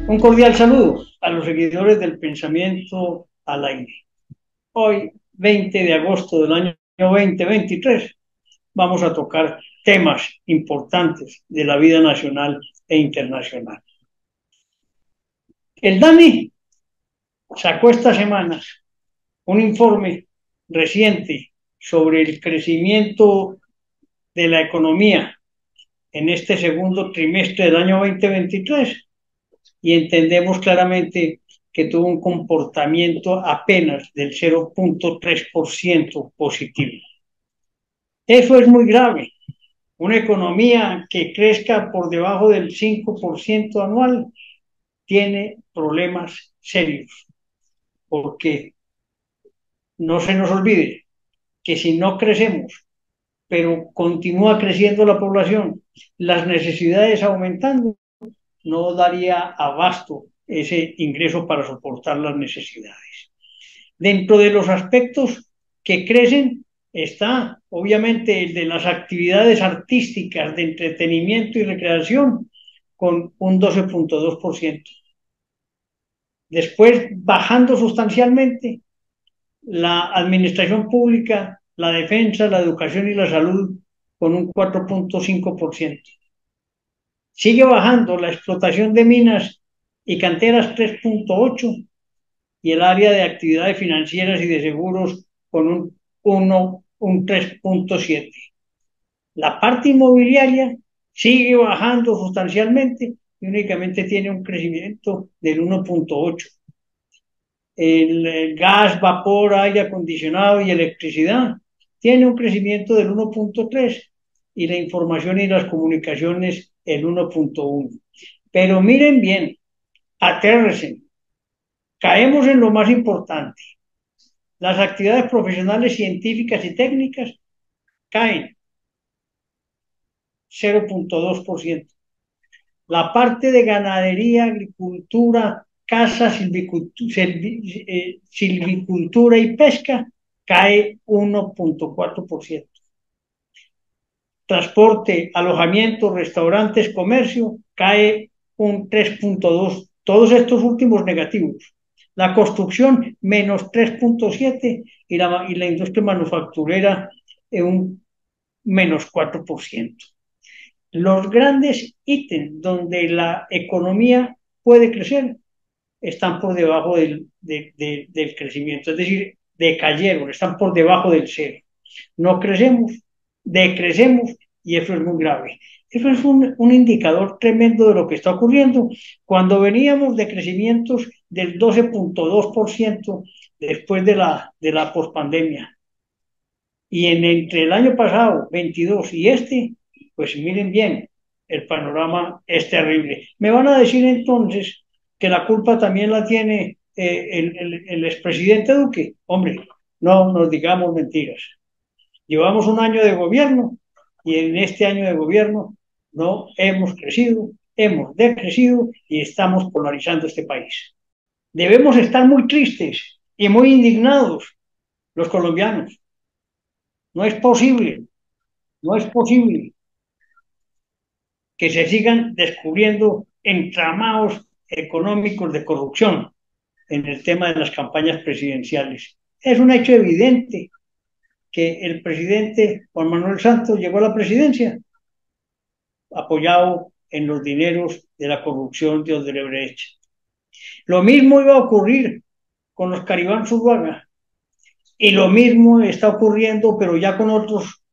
Un cordial saludo a los seguidores del Pensamiento al Aire. Hoy, 20 de agosto del año 2023, vamos a tocar temas importantes de la vida nacional e internacional. El DANE sacó esta semana un informe reciente sobre el crecimiento de la economía en este segundo trimestre del año 2023 y entendemos claramente que tuvo un comportamiento apenas del 0,3% positivo. Eso es muy grave. Una economía que crezca por debajo del 5% anual tiene problemas serios, porque no se nos olvide que si no crecemos, pero continúa creciendo la población, las necesidades aumentando, no daría abasto ese ingreso para soportar las necesidades. Dentro de los aspectos que crecen está, obviamente, el de las actividades artísticas de entretenimiento y recreación con un 12,2%. Después, bajando sustancialmente, la administración pública, la defensa, la educación y la salud con un 4,5%. Sigue bajando la explotación de minas y canteras 3,8% y el área de actividades financieras y de seguros con un 3,7%. La parte inmobiliaria sigue bajando sustancialmente y únicamente tiene un crecimiento del 1,8%. El gas, vapor, aire acondicionado y electricidad tiene un crecimiento del 1,3% y la información y las comunicaciones el 1,1%. Pero miren bien, atérrense, caemos en lo más importante. Las actividades profesionales, científicas y técnicas caen 0,2%. La parte de ganadería, agricultura, caza, silvicultura y pesca cae 1,4%. Transporte, alojamiento, restaurantes, comercio cae un 3,2%. Todos estos últimos negativos. La construcción menos 3,7% y la industria manufacturera un menos 4%. Los grandes ítems donde la economía puede crecer están por debajo del crecimiento, es decir, decayeron, están por debajo del cero. No crecemos, decrecemos y eso es muy grave. Eso es un indicador tremendo de lo que está ocurriendo cuando veníamos de crecimientos del 12,2% después de la pospandemia. Y entre el año pasado, 22, y pues miren bien, el panorama es terrible. Me van a decir entonces que la culpa también la tiene el expresidente Duque. Hombre, no nos digamos mentiras. Llevamos un año de gobierno y en este año de gobierno no hemos crecido, hemos decrecido y estamos polarizando este país. Debemos estar muy tristes y muy indignados los colombianos. No es posible, no es posible que se sigan descubriendo entramados económicos de corrupción en el tema de las campañas presidenciales. Es un hecho evidente que el presidente Juan Manuel Santos llegó a la presidencia apoyado en los dineros de la corrupción de Odebrecht. Lo mismo iba a ocurrir con los Caribán Zuluaga y lo mismo está ocurriendo, pero ya con otros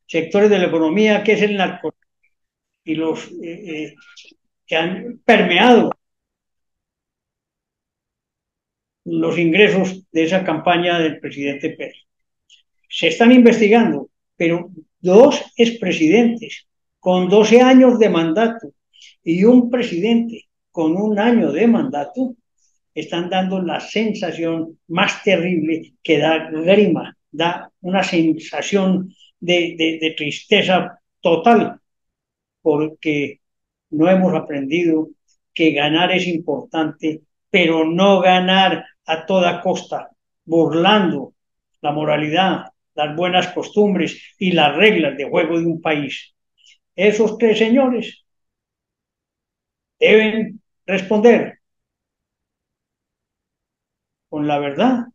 sectores de la economía, que es el narcotráfico y los que han permeado los ingresos de esa campaña del presidente Pérez. Se están investigando, pero dos expresidentes con 12 años de mandato y un presidente con un año de mandato están dando la sensación más terrible que da grima, da una sensación de tristeza total, porque no hemos aprendido que ganar es importante, pero no ganar a toda costa, burlando la moralidad, las buenas costumbres y las reglas de juego de un país. Esos tres señores deben responder con la verdad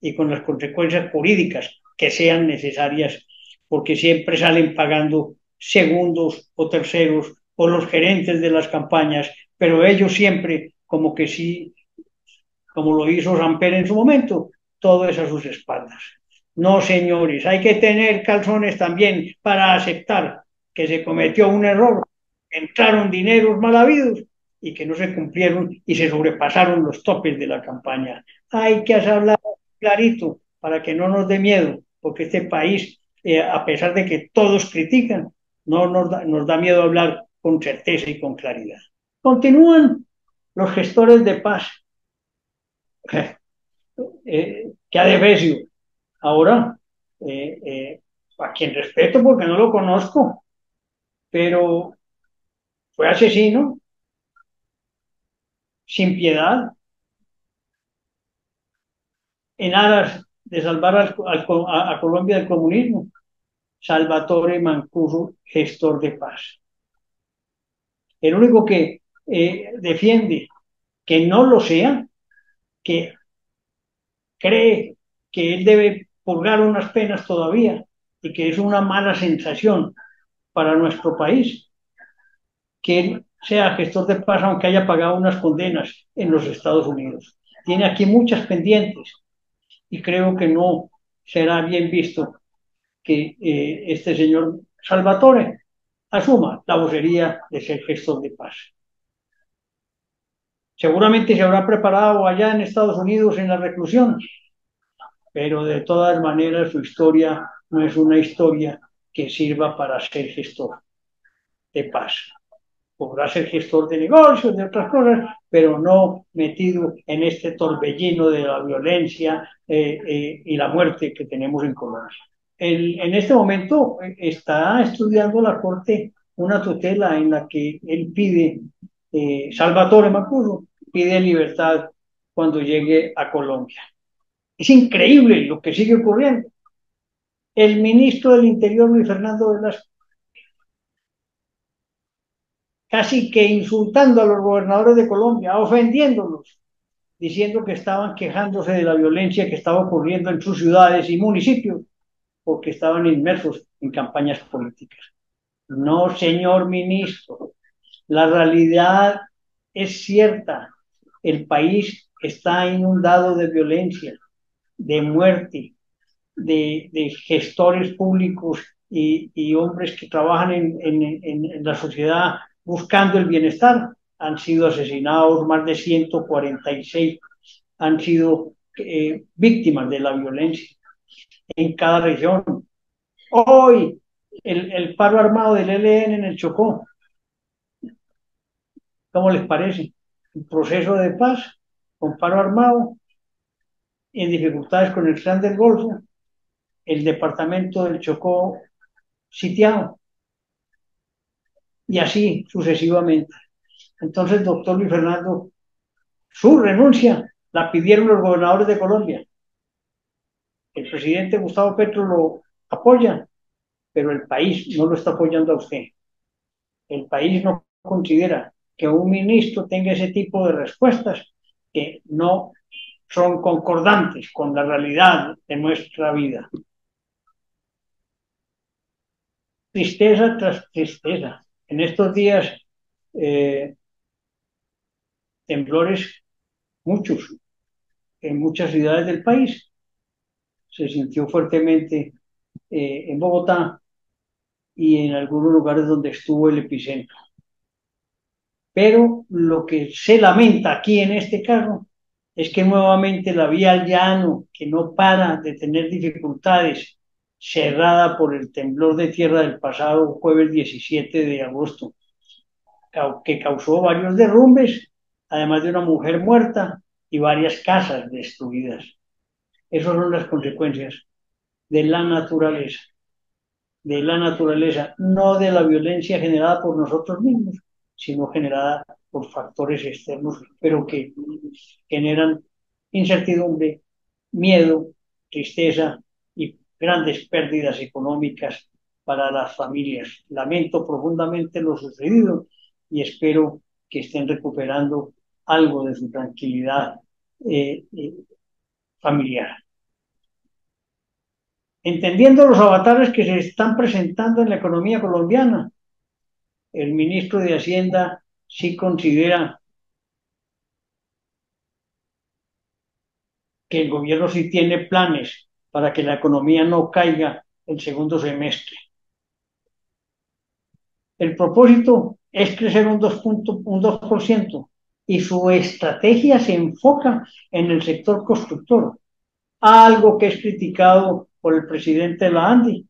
y con las consecuencias jurídicas que sean necesarias, porque siempre salen pagando segundos o terceros o los gerentes de las campañas, pero ellos siempre como que sí, como lo hizo Samper en su momento, todo es a sus espaldas. No, señores, hay que tener calzones también para aceptar que se cometió un error, entraron dineros mal habidos y que no se cumplieron y se sobrepasaron los topes de la campaña. Hay que hablar clarito para que no nos dé miedo, porque este país, a pesar de que todos critican, no nos da miedo hablar con certeza y con claridad. Continúan los gestores de paz, que ha defecio. Ahora, a quien respeto porque no lo conozco, pero fue asesino, sin piedad, en aras de salvar a Colombia del comunismo. Salvatore Mancuso, gestor de paz. El único que defiende que no lo sea, que cree que él debe purgar unas penas todavía y que es una mala sensación para nuestro país, que él sea gestor de paz aunque haya pagado unas condenas en los Estados Unidos. Tiene aquí muchas pendientes y creo que no será bien visto que este señor Salvatore asuma la vocería de ser gestor de paz. Seguramente se habrá preparado allá en Estados Unidos en la reclusión, pero de todas maneras su historia no es una historia que sirva para ser gestor de paz. Podrá ser gestor de negocios, de otras cosas, pero no metido en este torbellino de la violencia y la muerte que tenemos en Colombia. En este momento está estudiando la Corte una tutela en la que él pide, Salvatore Mancuso, pide libertad cuando llegue a Colombia. Es increíble lo que sigue ocurriendo. El ministro del Interior, Luis Fernando Velasco, casi que insultando a los gobernadores de Colombia, ofendiéndolos, diciendo que estaban quejándose de la violencia que estaba ocurriendo en sus ciudades y municipios porque estaban inmersos en campañas políticas. No, señor ministro, la realidad es cierta. El país está inundado de violencia, de muerte, de gestores públicos y hombres que trabajan en la sociedad buscando el bienestar. Han sido asesinados, más de 146 han sido víctimas de la violencia en cada región. Hoy, el paro armado del ELN en el Chocó, ¿cómo les parece? Un proceso de paz con paro armado, en dificultades con el Clan del Golfo, el departamento del Chocó sitiado, y así sucesivamente. Entonces, doctor Luis Fernando, su renuncia la pidieron los gobernadores de Colombia. El presidente Gustavo Petro lo apoya, pero el país no lo está apoyando a usted. El país no considera que un ministro tenga ese tipo de respuestas que no son concordantes con la realidad de nuestra vida. Tristeza tras tristeza. En estos días, eh, temblores, muchos, en muchas ciudades del país. Se sintió fuertemente en Bogotá y en algunos lugares donde estuvo el epicentro. Pero lo que se lamenta aquí en este caso es que nuevamente la vía al llano, que no para de tener dificultades, cerrada por el temblor de tierra del pasado jueves 17 de agosto, que causó varios derrumbes, además de una mujer muerta y varias casas destruidas. Esas son las consecuencias de la naturaleza, no de la violencia generada por nosotros mismos, sino generada por factores externos, pero que generan incertidumbre, miedo, tristeza y grandes pérdidas económicas para las familias. Lamento profundamente lo sucedido y espero que estén recuperando algo de su tranquilidad familiar. Entendiendo los avatares que se están presentando en la economía colombiana, el ministro de Hacienda sí considera que el gobierno sí tiene planes para que la economía no caiga el segundo semestre. El propósito es crecer un 2% y su estrategia se enfoca en el sector constructor, algo que es criticado por el presidente de la ANDI,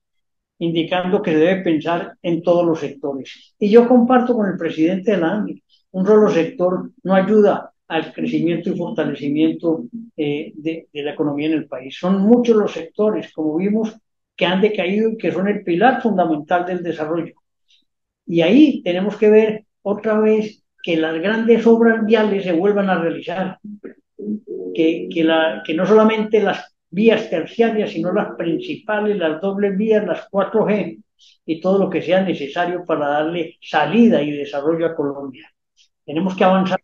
indicando que se debe pensar en todos los sectores. Y yo comparto con el presidente de la ANDI, un solo sector no ayuda al crecimiento y fortalecimiento de la economía en el país. Son muchos los sectores, como vimos, que han decaído y que son el pilar fundamental del desarrollo. Y ahí tenemos que ver otra vez que las grandes obras viales se vuelvan a realizar, que no solamente las vías terciarias, sino las principales, las dobles vías, las 4G y todo lo que sea necesario para darle salida y desarrollo a Colombia. Tenemos que avanzar,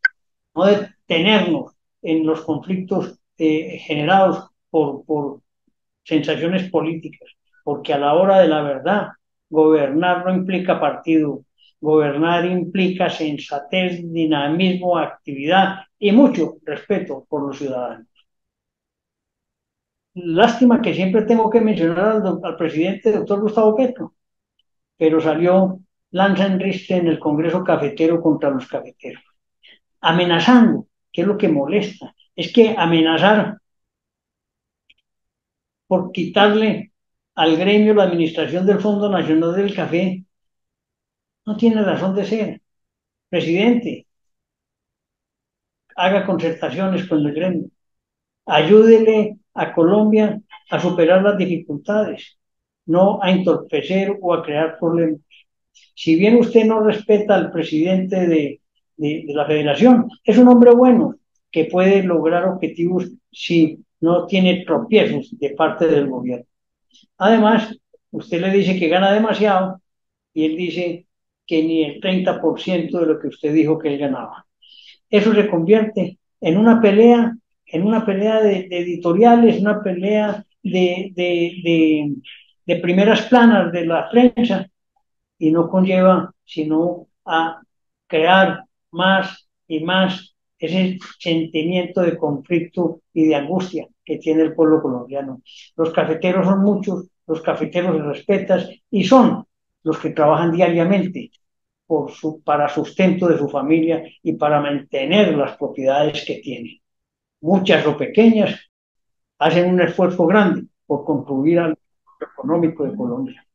no detenernos en los conflictos generados por sensaciones políticas, porque a la hora de la verdad, gobernar no implica partido, gobernar implica sensatez, dinamismo, actividad y mucho respeto por los ciudadanos. Lástima que siempre tengo que mencionar al presidente doctor Gustavo Petro, pero salió lanza en ristre en el Congreso Cafetero contra los cafeteros, amenazando, que es lo que molesta, es que amenazar por quitarle al gremio la administración del Fondo Nacional del Café no tiene razón de ser. Presidente, haga concertaciones con el gremio, ayúdele a Colombia a superar las dificultades, no a entorpecer o a crear problemas. Si bien usted no respeta al presidente de la federación, es un hombre bueno que puede lograr objetivos si no tiene tropiezos de parte del gobierno. Además, usted le dice que gana demasiado y él dice que ni el 30% de lo que usted dijo que él ganaba. Eso se convierte en una pelea de editoriales, una pelea de primeras planas de la prensa y no conlleva sino a crear más y más ese sentimiento de conflicto y de angustia que tiene el pueblo colombiano. Los cafeteros son muchos, los cafeteros se respetan y son los que trabajan diariamente para sustento de su familia y para mantener las propiedades que tienen. Muchas o pequeñas hacen un esfuerzo grande por contribuir al económico de Colombia.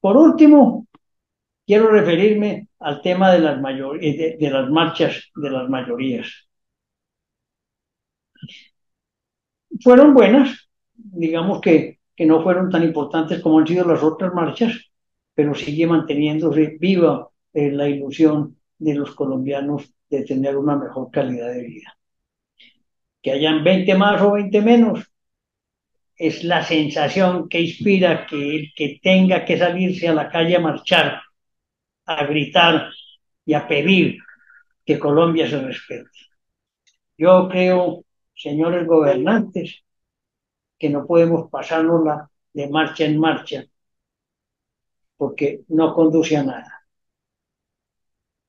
Por último, quiero referirme al tema de las marchas de las mayorías. Fueron buenas, digamos que no fueron tan importantes como han sido las otras marchas, pero sigue manteniéndose viva la ilusión de los colombianos de tener una mejor calidad de vida. Que hayan 20 más o 20 menos, es la sensación que inspira que el que tenga que salirse a la calle a marchar, a gritar y a pedir que Colombia se respete. Yo creo, señores gobernantes, que no podemos pasárnosla de marcha en marcha, porque no conduce a nada.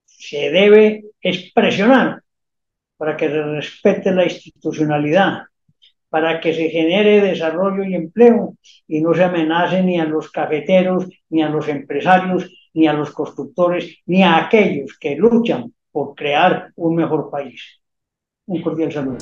Se debe expresionar para que se respete la institucionalidad, para que se genere desarrollo y empleo y no se amenace ni a los cafeteros, ni a los empresarios, ni a los constructores, ni a aquellos que luchan por crear un mejor país. Un cordial saludo.